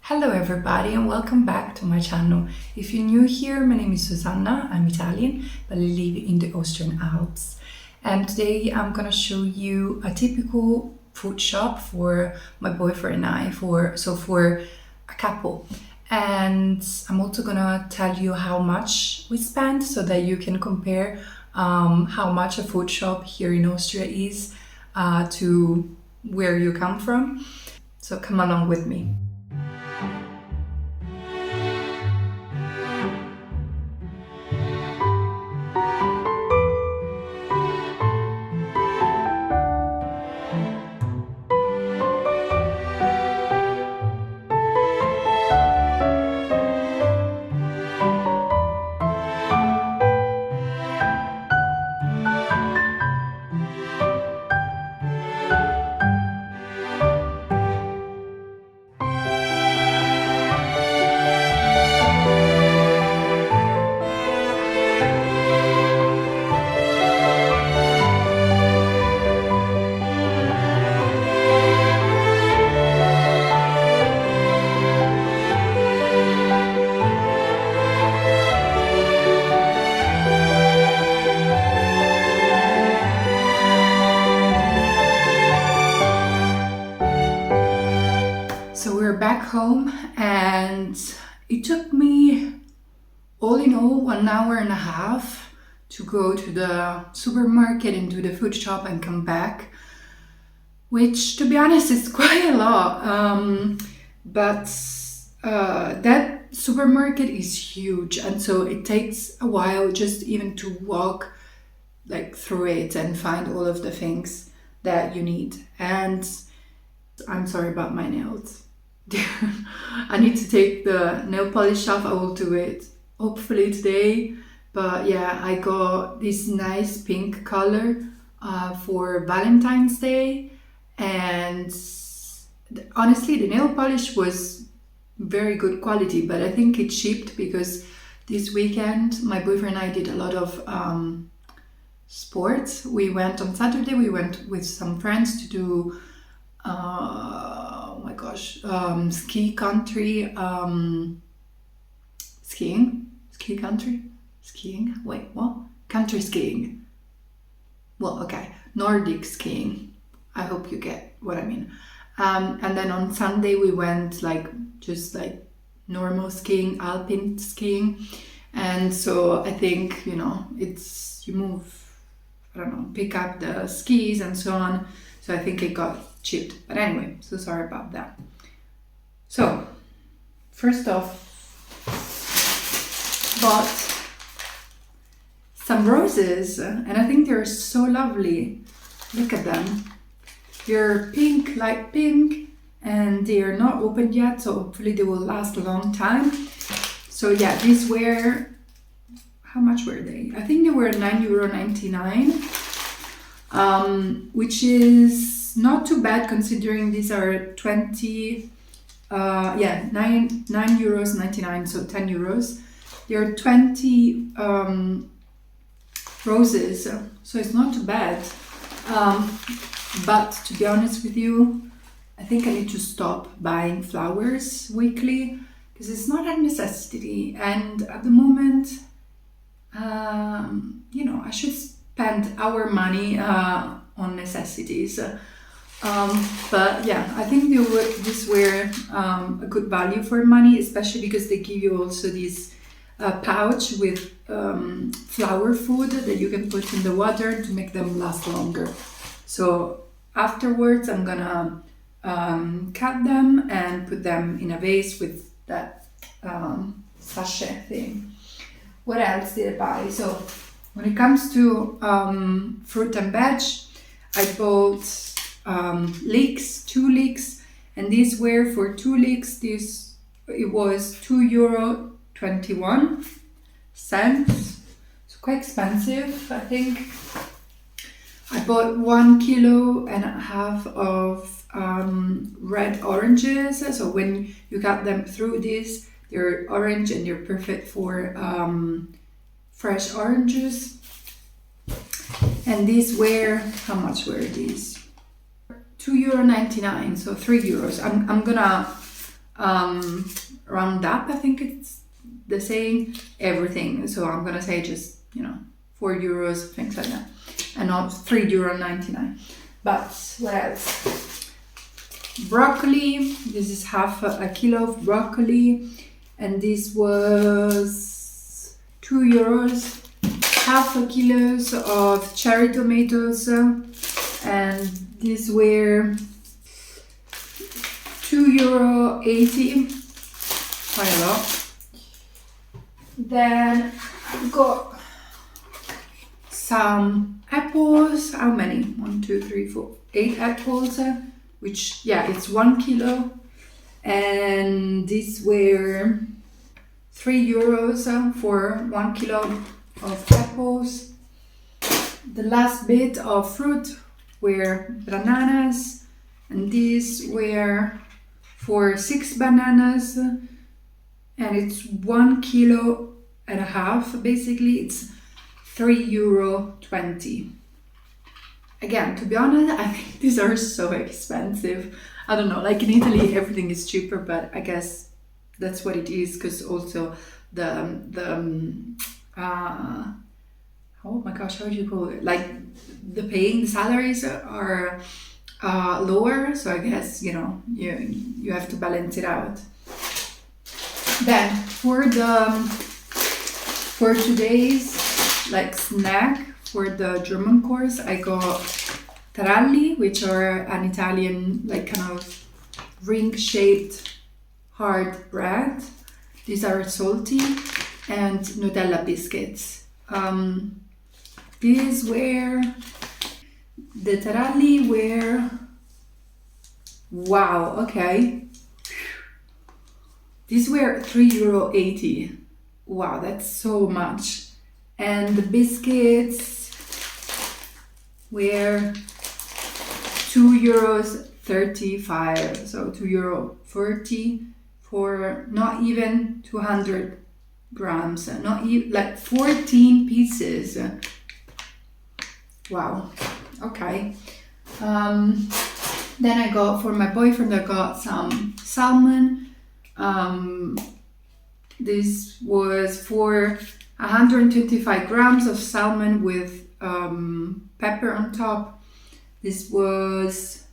Hello everybody and welcome back to my channel. If you're new here, my name is Susanna, I'm Italian, but I live in the Austrian Alps. And today I'm gonna show you a typical food shop for my boyfriend and I, for a couple. And I'm also gonna tell you how much we spent so that you can compare how much a food shop here in Austria is to where you come from. So come along with me. So we're back home and it took me all in all 1 hour and a half to go to the supermarket and to the food shop and come back, which to be honest is quite a lot. But that supermarket is huge, and so it takes a while just even to walk like through it and find all of the things that you need. And I'm sorry about my nails. I need to take the nail polish off. I will do it hopefully today. But yeah, I got this nice pink color for Valentine's Day, and honestly the nail polish was very good quality, but I think it shipped because this weekend my boyfriend and I did a lot of sports. We went on Saturday, we went with some friends to do ski country, country skiing. Well, okay, Nordic skiing. I hope you get what I mean. And then on Sunday we went just normal skiing, alpine skiing. And so I think, it's, you move, pick up the skis and so on. So I think it got chipped. But anyway, so sorry about that. So, first off, bought some roses, and I think they're so lovely. Look at them. They're pink, light pink, and they are not opened yet, so hopefully they will last a long time. So yeah, these were, how much were they? I think they were €9.99, which is not too bad considering these are €9.99, so €10. There are 20 roses, so it's not too bad. But to be honest with you, I think I need to stop buying flowers weekly because it's not a necessity. And at the moment, I should spend our money on necessities. But yeah, I think these were a good value for money, especially because they give you also this pouch with flower food that you can put in the water to make them last longer. So afterwards I'm gonna cut them and put them in a vase with that sachet thing. What else did I buy? So when it comes to fruit and veg, I bought leeks, 2 leeks, and these were for 2 leeks. It was €2.21. It's quite expensive, I think. I bought 1.5 kilos of red oranges. So when you cut them through this, they're orange and they're perfect for fresh oranges. And these were, how much were these? €2.99, so €3. I'm gonna Roundup, I think it's the same, everything. So I'm gonna say just, 4 euros, things like that, and not €3.99. But what else? Broccoli. This is half a kilo of broccoli, and this was €2. Half a kilo of cherry tomatoes, and these were €2.80. Quite a lot. Then I've got some apples. How many? 1, 2, 3, 4, 8 apples. Which, yeah, it's 1 kilo. And these were €3 for 1 kilo of apples. The last bit of fruit were bananas, and these were for 6 bananas, and it's 1 kilo and a half. Basically, it's €3.20. Again, to be honest, I think these are so expensive. I don't know, like in Italy, everything is cheaper, but I guess that's what it is, because also oh my gosh, how do you call it? Like the salaries are lower, so I guess you have to balance it out. Then for today's like snack for the German course, I got taralli, which are an Italian like kind of ring-shaped hard bread. These are salty, and Nutella biscuits. These were the taralli were, wow, okay. These were €3.80. Wow, that's so much. And the biscuits were €2.35. So €2.40 for not even 200 grams, not even like 14 pieces. Wow. Okay. Then I got, for my boyfriend, I got some salmon. This was for 125 grams of salmon with pepper on top. This was,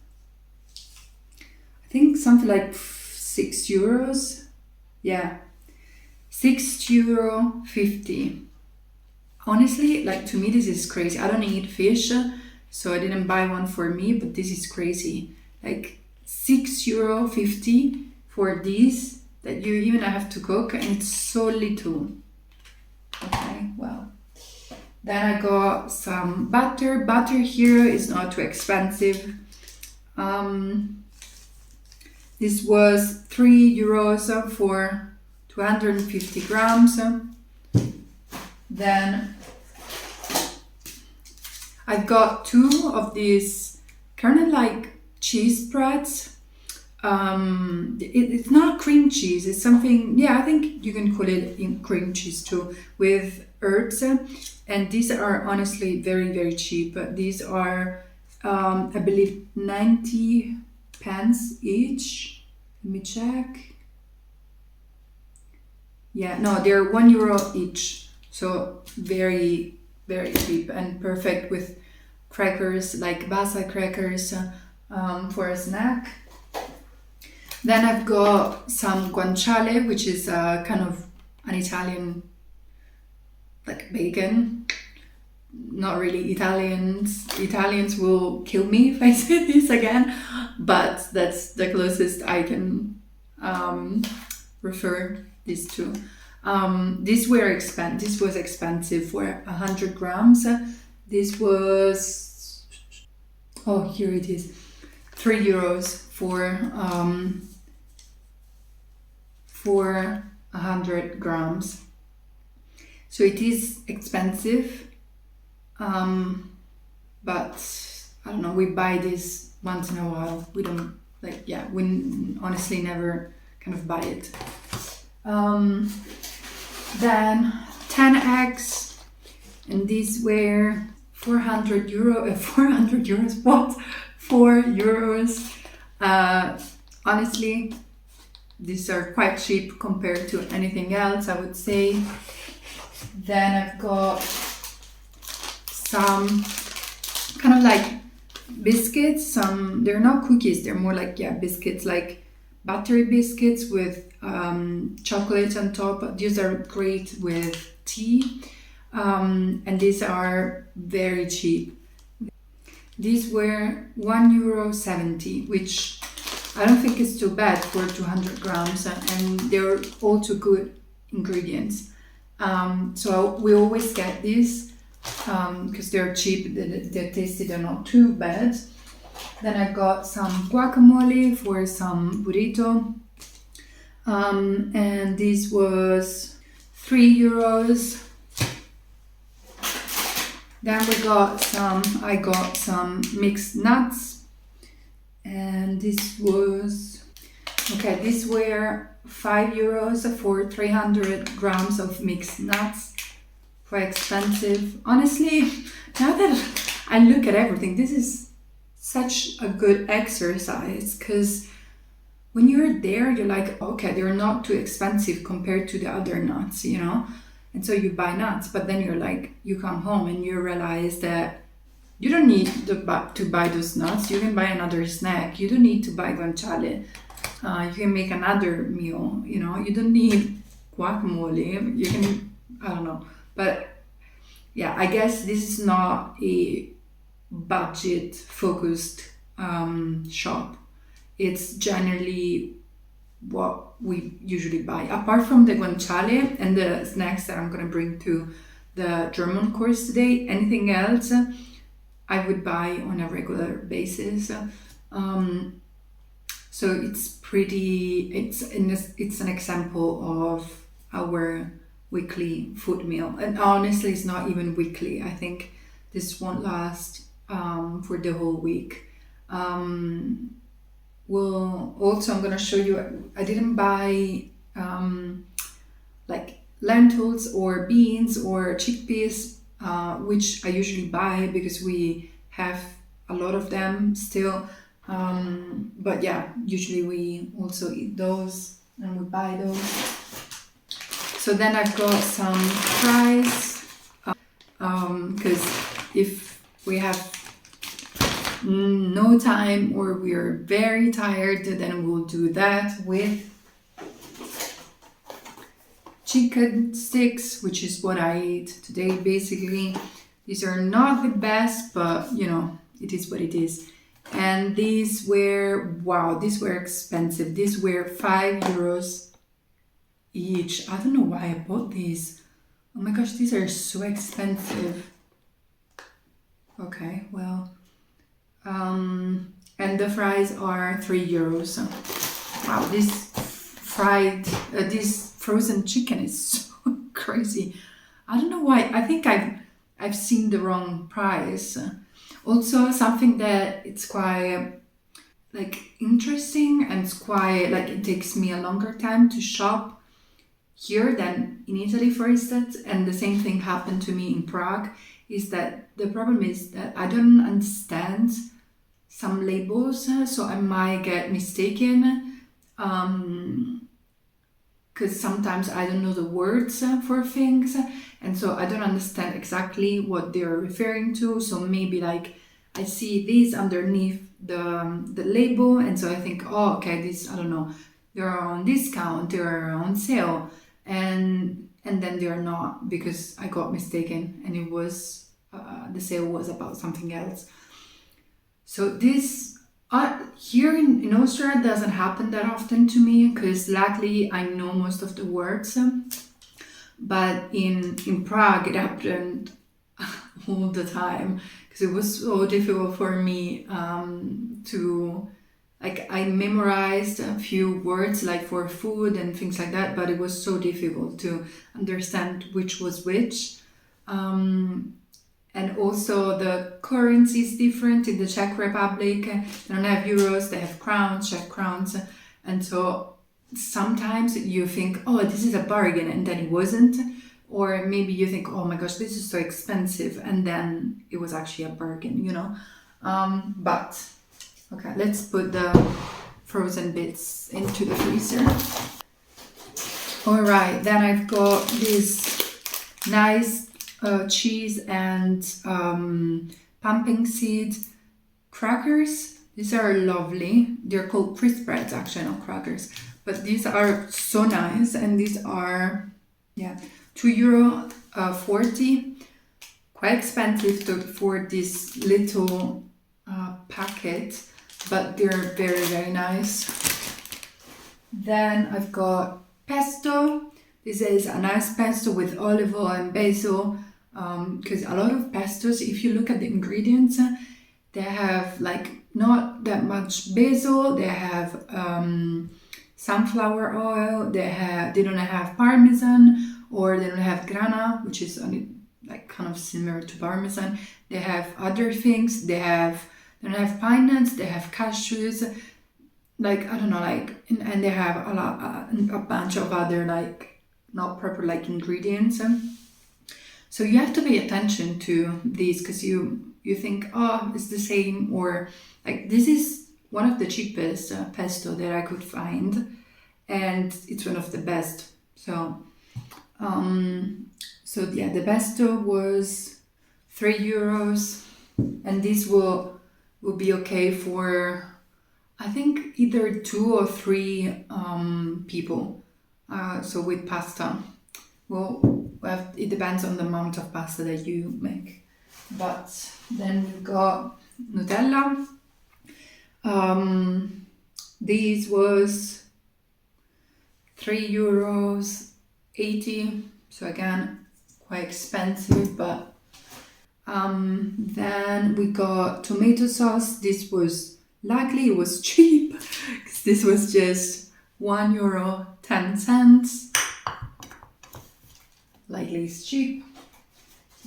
I think, something like €6. Yeah, €6.50. Honestly, like, to me this is crazy. I don't eat fish, so I didn't buy one for me, but this is crazy. Like €6.50 for this that you even have to cook, and it's so little. Okay, well. Then I got some butter. Butter here is not too expensive. This was €3 for 250 grams. Then I got 2 of these kind of like cheese spreads. It's not cream cheese, it's something, yeah, I think you can call it in cream cheese too, with herbs. And these are honestly very, very cheap. These are, I believe, 90 pence each. Let me check. Yeah, no, they're €1 each. So very, very cheap and perfect with crackers, like basa crackers, for a snack. Then I've got some guanciale, which is kind of an Italian, like bacon. Not really Italians. Italians will kill me if I say this again, but that's the closest I can refer this to. This was expensive for 100 grams. This was, oh, here it is, €3 for 100 grams. So it is expensive, but I don't know, we buy this once in a while. We don't, like, yeah, we honestly never kind of buy it. Then 10 eggs, and these were €400, what? €4. Honestly, these are quite cheap compared to anything else, I would say. Then I've got some kind of like biscuits. They're not cookies, they're more like, yeah, biscuits, like buttery biscuits with chocolate on top. These are great with tea, and these are very cheap. These were €1.70, which I don't think is too bad for 200 grams, and they're also good ingredients. So we always get these because they're cheap, they're tasty, they're not too bad. Then I got some guacamole for some burrito, and this was €3. Then I got some mixed nuts, and these were €5 for 300 grams of mixed nuts. Quite expensive. Honestly, now that I look at everything, this is such a good exercise, because when you're there, you're like, okay, they're not too expensive compared to the other nuts, you know? And so you buy nuts, but then you're like, you come home and you realize that you don't need to buy those nuts. You can buy another snack. You don't need to buy guanciale. You can make another meal, you know? You don't need guacamole. You can, I don't know. But yeah, I guess this is not a budget focused shop. It's generally what we usually buy, apart from the guanciale and the snacks that I'm gonna bring to the German course today. Anything else I would buy on a regular basis. So it's an example of our weekly food meal, and honestly it's not even weekly. I think this won't last for the whole week. Well, also I'm gonna show you, I didn't buy like lentils or beans or chickpeas, which I usually buy because we have a lot of them still. But yeah, usually we also eat those and we buy those. So then I've got some fries, because if we have no time or we are very tired, then we'll do that with chicken sticks, which is what I ate today basically. These are not the best, but you know, it is what it is. And these were, wow, these were expensive. These were €5 each. I don't know why I bought these. Oh my gosh, these are so expensive. Okay, well, and the fries are €3. Wow, this frozen chicken is so crazy. I don't know why. I think I've seen the wrong price. Also, something that it's quite like interesting, and it's quite like, it takes me a longer time to shop here than in Italy, for instance, and the same thing happened to me in Prague, is that the problem is that I don't understand some labels, so I might get mistaken, because sometimes I don't know the words for things, and so I don't understand exactly what they're referring to. So maybe like I see these underneath the label, and so I think, oh, okay, this, I don't know, they're on discount, they're on sale, and then they're not, because I got mistaken, and it was the sale was about something else. So this here in Austria doesn't happen that often to me, because luckily I know most of the words, but in Prague it happened all the time, because it was so difficult for me to, like, I memorized a few words like for food and things like that, but it was so difficult to understand which was which. And also the currency is different in the Czech Republic. They don't have euros, they have crowns, Czech crowns. And so sometimes you think, oh, this is a bargain, and then it wasn't. Or maybe you think, oh my gosh, this is so expensive, and then it was actually a bargain, you know. But okay, let's put the frozen bits into the freezer. All right, then I've got this nice cheese and pumpkin seed crackers. These are lovely. They're called crisp breads, actually, not crackers. But these are so nice, and these are, yeah, €2.40. Quite expensive for this little packet, but they're very, very nice. Then I've got pesto. This is a nice pesto with olive oil and basil, because a lot of pestos, if you look at the ingredients, they have like not that much basil, they have sunflower oil, they don't have parmesan, or they don't have grana, which is like kind of similar to parmesan. They have other things. They don't have pine nuts. They have cashews. Like I don't know, like and they have a bunch of other like not proper like ingredients. So you have to pay attention to these because you think, oh, it's the same, or like this is one of the cheapest pesto that I could find, and it's one of the best. So yeah, the pesto was €3, and this will be okay for I think either 2 or 3 people. So with pasta, well, it depends on the amount of pasta that you make. But then we've got Nutella. This was €3.80. So again, quite expensive, but then we got tomato sauce. This was, luckily it was cheap, because this was just €1.10. Luckily it's cheap.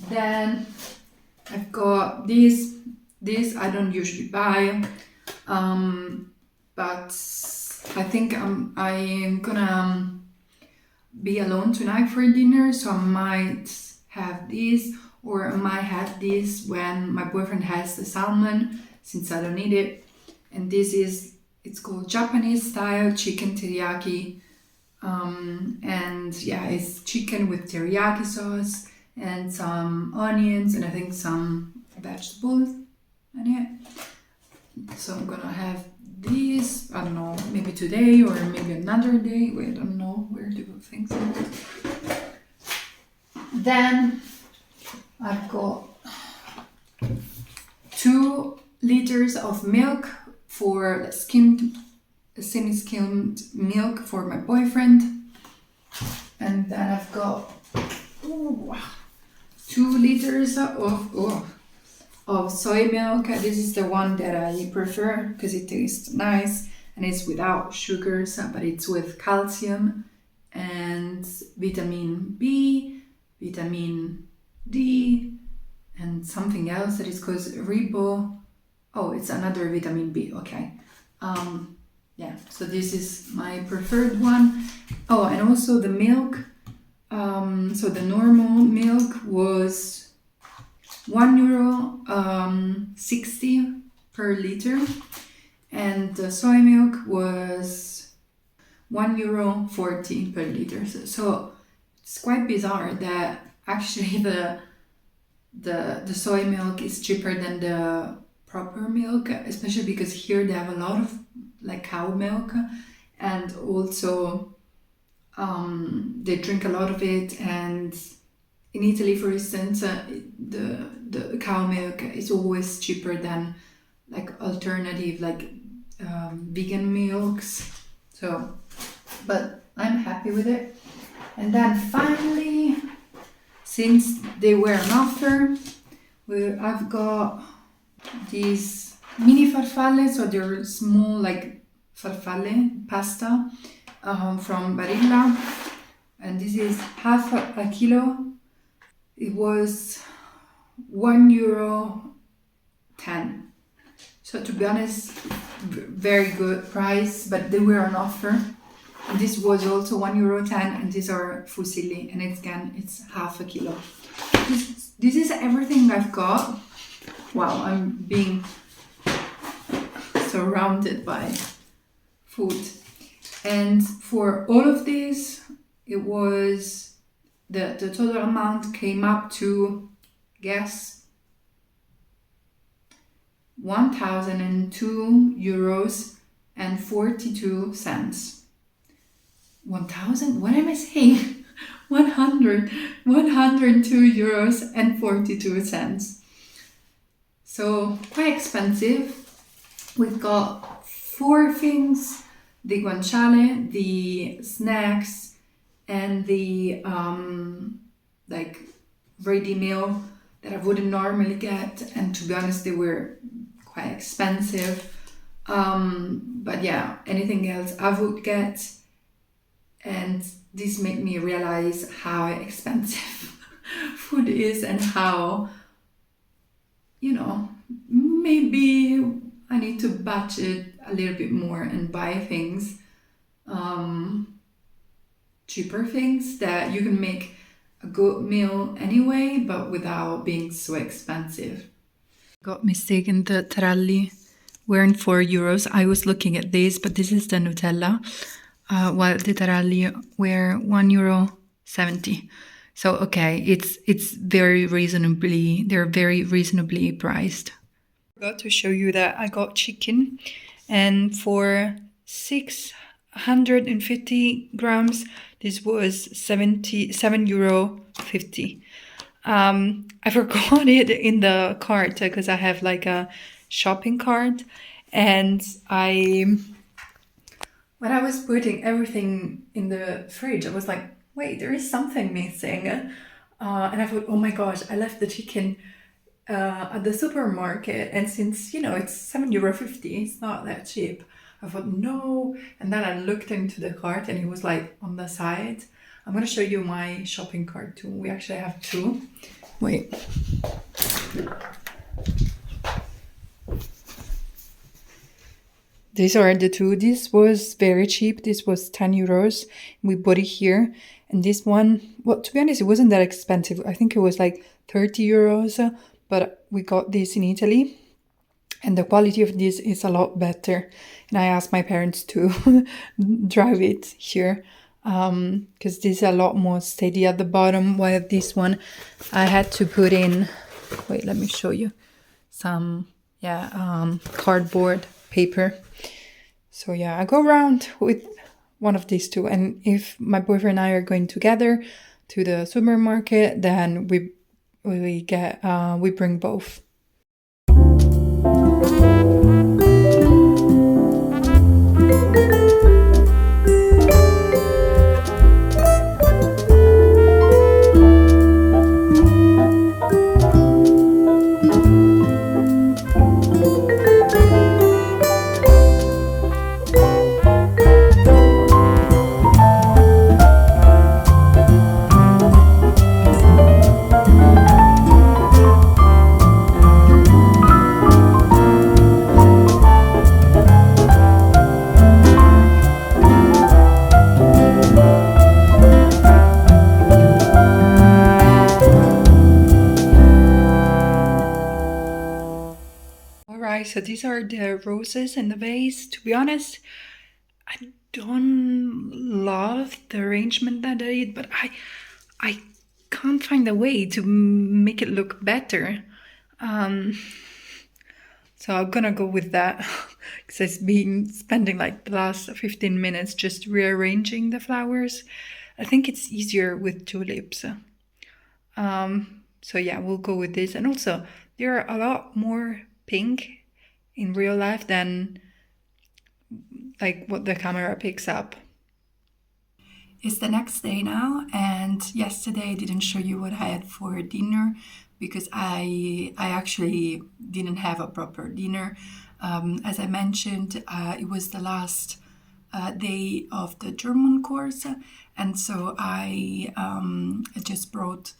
Then I've got this I don't usually buy, but I think I'm gonna be alone tonight for dinner, so I might have this, or I might have this when my boyfriend has the salmon, since I don't need it. And it's called Japanese style chicken teriyaki, and yeah, it's chicken with teriyaki sauce and some onions and I think some vegetables in it. So I'm gonna have these, I don't know, maybe today or maybe another day. Wait, I don't know where to put things in. Then I've got 2 liters of milk for semi-skimmed milk for my boyfriend. And then I've got 2 liters of soy milk. This is the one that I prefer because it tastes nice and it's without sugars, but it's with calcium and vitamin B, vitamin D, and something else that is called ribo. Oh, it's another vitamin B. Okay. Yeah, so this is my preferred one. Oh, and also the milk. So the normal milk was €1.60 per liter, and the soy milk was €1.40 per liter. So it's quite bizarre that actually the soy milk is cheaper than the proper milk, especially because here they have a lot of like cow milk, and also they drink a lot of it. And in Italy, for instance, the cow milk is always cheaper than like alternative like vegan milks. So, but I'm happy with it. And then finally, since they were on offer, I've got these mini farfalle, so they're small like farfalle pasta from Barilla, and this is half a kilo. It was €1.10. So to be honest, very good price, but they were on offer. And this was also €1.10, and these are fusilli, and it's half a kilo. This is everything I've got. Wow, I'm being surrounded by food. And for all of these, it was the total amount came up to, guess, 1,002 euros and 42 cents. 1,000? What am I saying? 102 euros and 42 cents. So quite expensive. We've got 4 things: the guanciale, the snacks, and the like ready meal that I wouldn't normally get. And to be honest, they were quite expensive. But yeah, anything else I would get. And this made me realize how expensive food is and how, maybe I need to budget a little bit more and buy things, cheaper things that you can make a good meal anyway, but without being so expensive. Got mistaken, the taralli weren't 4 euros. I was looking at this, but this is the Nutella, while the taralli were €1.70. So okay, it's very reasonably, they're very reasonably priced. I forgot to show you that I got chicken, and for 650 grams, this was €7.50. I forgot it in the cart because I have like a shopping cart, and when I was putting everything in the fridge, I was like, wait, there is something missing. And I thought, oh my gosh, I left the chicken at the supermarket. And since, it's €7.50, it's not that cheap. I thought, no. And then I looked into the cart and it was like on the side. I'm going to show you my shopping cart too. We actually have 2. Wait. These are the 2. This was very cheap. This was 10 euros. We bought it here. And this one, well, to be honest, it wasn't that expensive. I think it was like 30 euros. But we got this in Italy. And the quality of this is a lot better. And I asked my parents to drive it here. Because this is a lot more steady at the bottom. While this one, I had to put in, wait, let me show you. Some, cardboard paper. So yeah, I go around with one of these 2, and if my boyfriend and I are going together to the supermarket, then we bring both. So these are the roses in the vase. To be honest, I don't love the arrangement that I did, but I can't find a way to make it look better. So I'm gonna go with that because I've been spending like the last 15 minutes just rearranging the flowers. I think it's easier with tulips. So yeah, we'll go with this. And also, they're a lot more pink in real life than like what the camera picks up. It's the next day now, and yesterday I didn't show you what I had for dinner because I actually didn't have a proper dinner. As I mentioned, it was the last day of the German course, and so I just brought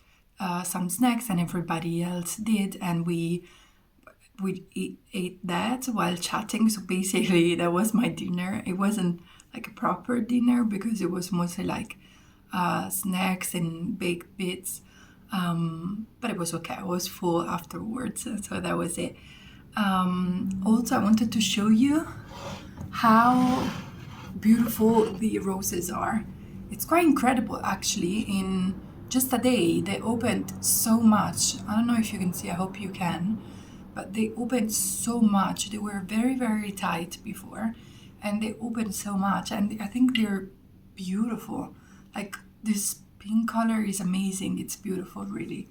some snacks, and everybody else did, and we ate that while chatting. So basically that was my dinner. It wasn't like a proper dinner because it was mostly like snacks and baked bits, but it was okay. I was full afterwards, so that was it. Also, I wanted to show you how beautiful the roses are. It's quite incredible actually. In just a day, they opened so much. I don't know if you can see, I hope you can, but they opened so much. They were very, very tight before, and they opened so much, and I think they're beautiful. Like this pink color is amazing. It's beautiful, really.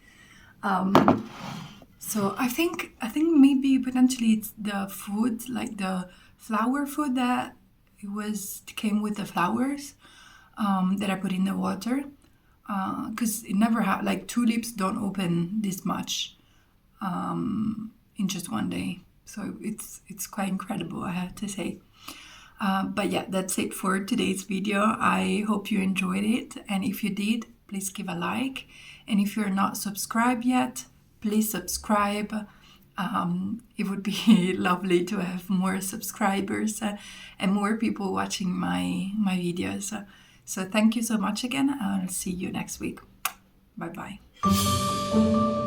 So I think maybe potentially it's the food, like the flower food that it came with the flowers that I put in the water, because it never had, like, tulips don't open this much in just one day. So it's quite incredible, I have to say. But yeah, that's it for today's video. I hope you enjoyed it, and if you did, please give a like, and if you're not subscribed yet, please subscribe. It would be lovely to have more subscribers and more people watching my videos. So thank you so much again. I'll see you next week. Bye bye.